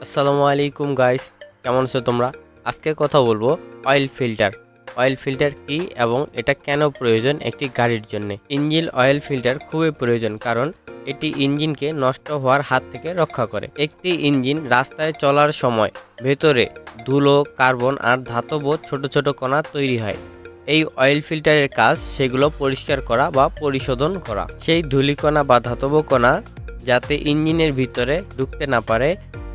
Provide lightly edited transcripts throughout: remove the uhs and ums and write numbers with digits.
আসসালামু আলাইকুম গাইস, কেমন আছো তোমরা? আজকে কথা বলবো অয়েল ফিল্টার। অয়েল ফিল্টার কি এবং এটা কেন প্রয়োজন একটি গাড়ির জন্য? ইঞ্জিন অয়েল ফিল্টার খুবই প্রয়োজন, কারণ এটি ইঞ্জিনকে নষ্ট হওয়ার হাত থেকে রক্ষা করে। একটি ইঞ্জিন রাস্তায় চলার সময় ভেতরে ধুলো, কার্বন আর ধাতব ছোট ছোট কণা তৈরি হয়। এই অয়েল ফিল্টারের কাজ সেগুলো পরিষ্কার করা বা পরিশোধন করা। সেই ধূলিকণা বা ধাতব কণা যাতে ইঞ্জিনের ভিতরে ঢুকতে না পারে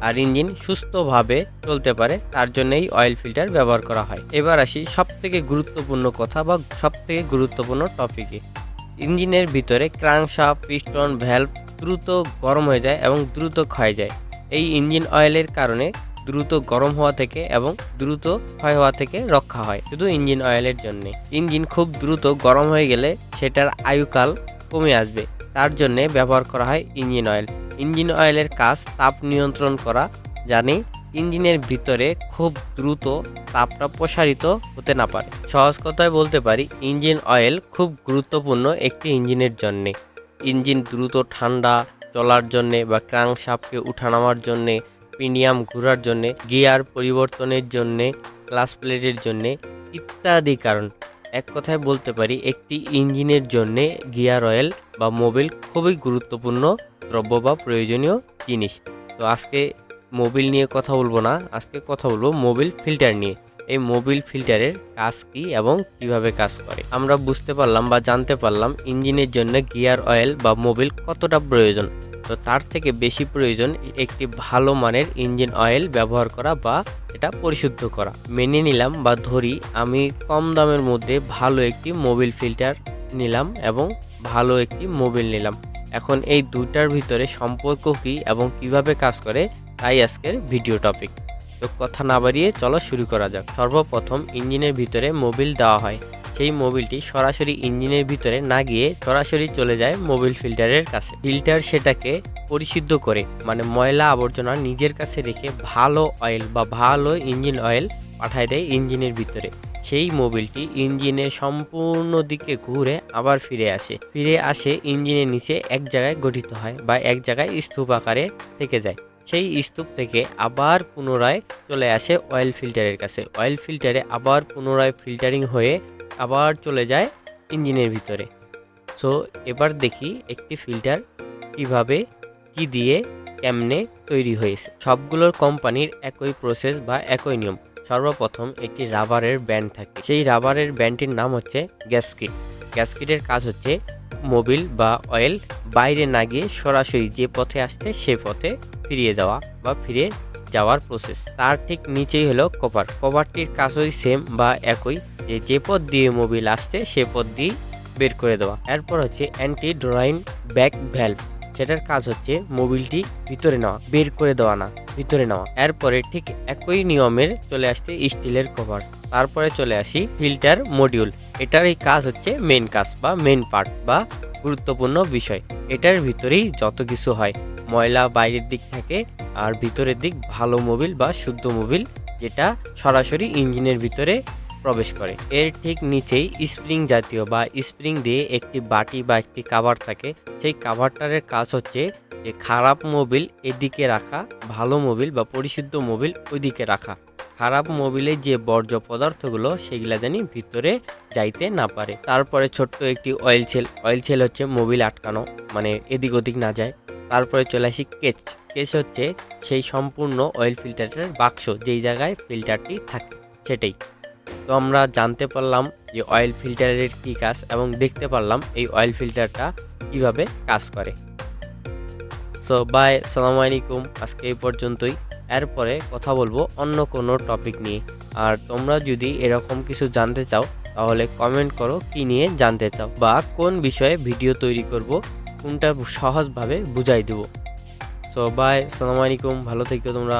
আর ইঞ্জিন সুস্থভাবে চলতে পারে, তার জন্যই অয়েল ফিল্টার ব্যবহার করা হয়। এবার আসি সবথেকে গুরুত্বপূর্ণ কথা বা সবথেকে গুরুত্বপূর্ণ টপিকে। ইঞ্জিনের ভিতরে ক্রাঙ্কশাফট, পিস্টন, ভ্যালভ দ্রুত গরম হয়ে যায় এবং দ্রুত ক্ষয় যায়। এই ইঞ্জিন অয়েলের কারণে দ্রুত গরম হওয়া থেকে এবং দ্রুত ক্ষয় হওয়া থেকে রক্ষা হয় শুধু ইঞ্জিন অয়েলের জন্যে। ইঞ্জিন খুব দ্রুত গরম হয়ে গেলে সেটার আয়ুকাল কমে আসবে, তার জন্যে ব্যবহার করা হয় ইঞ্জিন অয়েল। ইঞ্জিন অয়েলের কাজ তাপ নিয়ন্ত্রণ করা। জানি ইঞ্জিনের ভিতরে খুব দ্রুত তাপটা প্রসারিত হতে না পারে। সহজ কথায় বলতে পারি, ইঞ্জিন অয়েল খুব গুরুত্বপূর্ণ একটি ইঞ্জিনের জন্যে। ইঞ্জিন দ্রুত ঠান্ডা চলার জন্যে বা ক্রাঙ্কশাফটকে উঠানামার জন্যে, পিনিয়াম ঘোরার জন্যে, গিয়ার পরিবর্তনের জন্যে, ক্লাচ প্লেটের জন্যে ইত্যাদি কারণ। এক কথায় বলতে পারি, একটি ইঞ্জিনের জন্যে গিয়ার অয়েল বা মোবিল খুবই গুরুত্বপূর্ণ দ্রব্য বা প্রয়োজনীয় জিনিস। তো আজকে মোবিল নিয়ে কথা বলবো না, আজকে কথা বলবো মোবিল ফিল্টার নিয়ে। এই মোবিল ফিল্টারের কাজ কি এবং কিভাবে কাজ করে আমরা বুঝতে পারলাম বা জানতে পারলাম ইঞ্জিনের জন্য গিয়ার অয়েল বা মোবিল কতটা প্রয়োজন। তো তার থেকে বেশি প্রয়োজন একটি ভালো মানের ইঞ্জিন অয়েল ব্যবহার করা বা এটা পরিশুদ্ধ করা। মেনে নিলাম বা ধরি আমি কম দামের মধ্যে ভালো একটি মোবিল ফিল্টার নিলাম এবং ভালো একটি মোবিল নিলাম। এখন এই দুইটার ভিতরে সম্পর্ক কি এবং কিভাবে কাজ করে, তাই আজকের ভিডিও টপিক। তো কথা না বাড়িয়ে চলো শুরু করা যাক। সর্বপ্রথম ইঞ্জিনের ভিতরে মোবিল দেওয়া হয়। সেই মোবিলটি সরাসরি ইঞ্জিনের ভিতরে না গিয়ে সরাসরি চলে যায় মোবিল ফিল্টারের কাছে। ফিল্টার সেটাকে পরিশুদ্ধ করে, মানে ময়লা আবর্জনা নিজের কাছে রেখে ভালো অয়েল বা ভালো ইঞ্জিন অয়েল পাঠায় দেয় ইঞ্জিনের ভিতরে। সেই মোবিলটি ইঞ্জিনের সম্পূর্ণ দিকে ঘুরে আবার ফিরে আসে ইঞ্জিনের নিচে এক জায়গায় গঠিত হয় বা এক জায়গায় স্তূপ আকারে থেকে যায়। সেই স্তূপ থেকে আবার পুনরায় চলে আসে অয়েল ফিল্টারের কাছে। অয়েল ফিল্টারে আবার পুনরায় ফিল্টারিং হয়ে আবার চলে যায় ইঞ্জিনের ভিতরে। সো এবার দেখি একটি ফিল্টার কিভাবে, কি দিয়ে, কেমনে তৈরি হয়েছে। সবগুলোর কোম্পানির একই প্রসেস বা একই নিয়ম। সর্বপ্রথম একটি রাবারের ব্যান্ড থাকে, সেই রাবারের ব্যান্ডটির নাম হচ্ছে গ্যাসকিট। গ্যাসকিটের কাজ হচ্ছে মোবিল বা অয়েল বাইরে না গিয়ে সরাসরি যে পথে আসছে সে পথে ফিরিয়ে যাওয়া বা ফিরে যাওয়ার প্রসেস। তার ঠিক নিচেই হলো কভার। কভারটির কাজই সেম বা একই, যে পথ দিয়ে মোবিল আসছে সে পথ দিয়ে বের করে দেওয়া। এরপর হচ্ছে অ্যান্টি ড্রয়িং ব্যাক ভ্যালভ, সেটার কাজ হচ্ছে মোবিলটি ভিতরে নেওয়া, বের করে দেওয়া না, ভিতরে নেওয়া। এরপরে ঠিক একই নিয়মের চলে আসছে স্টিলের কভার। তারপরে চলে আসি ফিল্টার মডিউল। এটার এই কাজ হচ্ছে মেন কাজ বা মেন পার্ট বা গুরুত্বপূর্ণ বিষয়। এটার ভিতরেই যত কিছু হয়, ময়লা বাইরের দিক থাকে আর ভিতরের দিক ভালো মোবিল বা শুদ্ধ মোবিল, যেটা সরাসরি ইঞ্জিনের ভিতরে প্রবেশ করে। এর ঠিক নিচেই স্প্রিং জাতীয় বা স্প্রিং দিয়ে একটি বাটি বা একটি কাভার থাকে। সেই কাভারটারের কাজ হচ্ছে যে খারাপ মোবিল এদিকে রাখা, ভালো মোবিল বা পরিশুদ্ধ মোবিল ওইদিকে রাখা। খারাপ মোবিলের যে বর্জ্য পদার্থগুলো সেগুলা জানি ভিতরে যাইতে না পারে। তারপরে ছোট্ট একটি অয়েল সেল। অয়েল সেল হচ্ছে মোবিল আটকানো, মানে এদিক ওদিক না যায়। তারপরে চলে আসি কেচ। কেচ হচ্ছে সেই সম্পূর্ণ অয়েল ফিল্টারের বাক্স, যেই জায়গায় ফিল্টারটি থাকে সেটাই। তো আমরা জানতে পারলাম যে অয়েল ফিল্টারের কী কাজ এবং দেখতে পারলাম এই অয়েল ফিল্টারটা কিভাবে কাজ করে। সো বাই, আসসালামু আলাইকুম। আজকে এই পর্যন্তই। এরপরে কথা বলবো অন্য কোনো টপিক নিয়ে। আর তোমরা যদি এরকম কিছু জানতে চাও তাহলে কমেন্ট করো কি নিয়ে জানতে চাও বা কোন বিষয়ে ভিডিও তৈরি করব, কোনটা সহজভাবে বুঝাই দেব। সো বাই, আসসালামু আলাইকুম। ভালো থেকো তোমরা।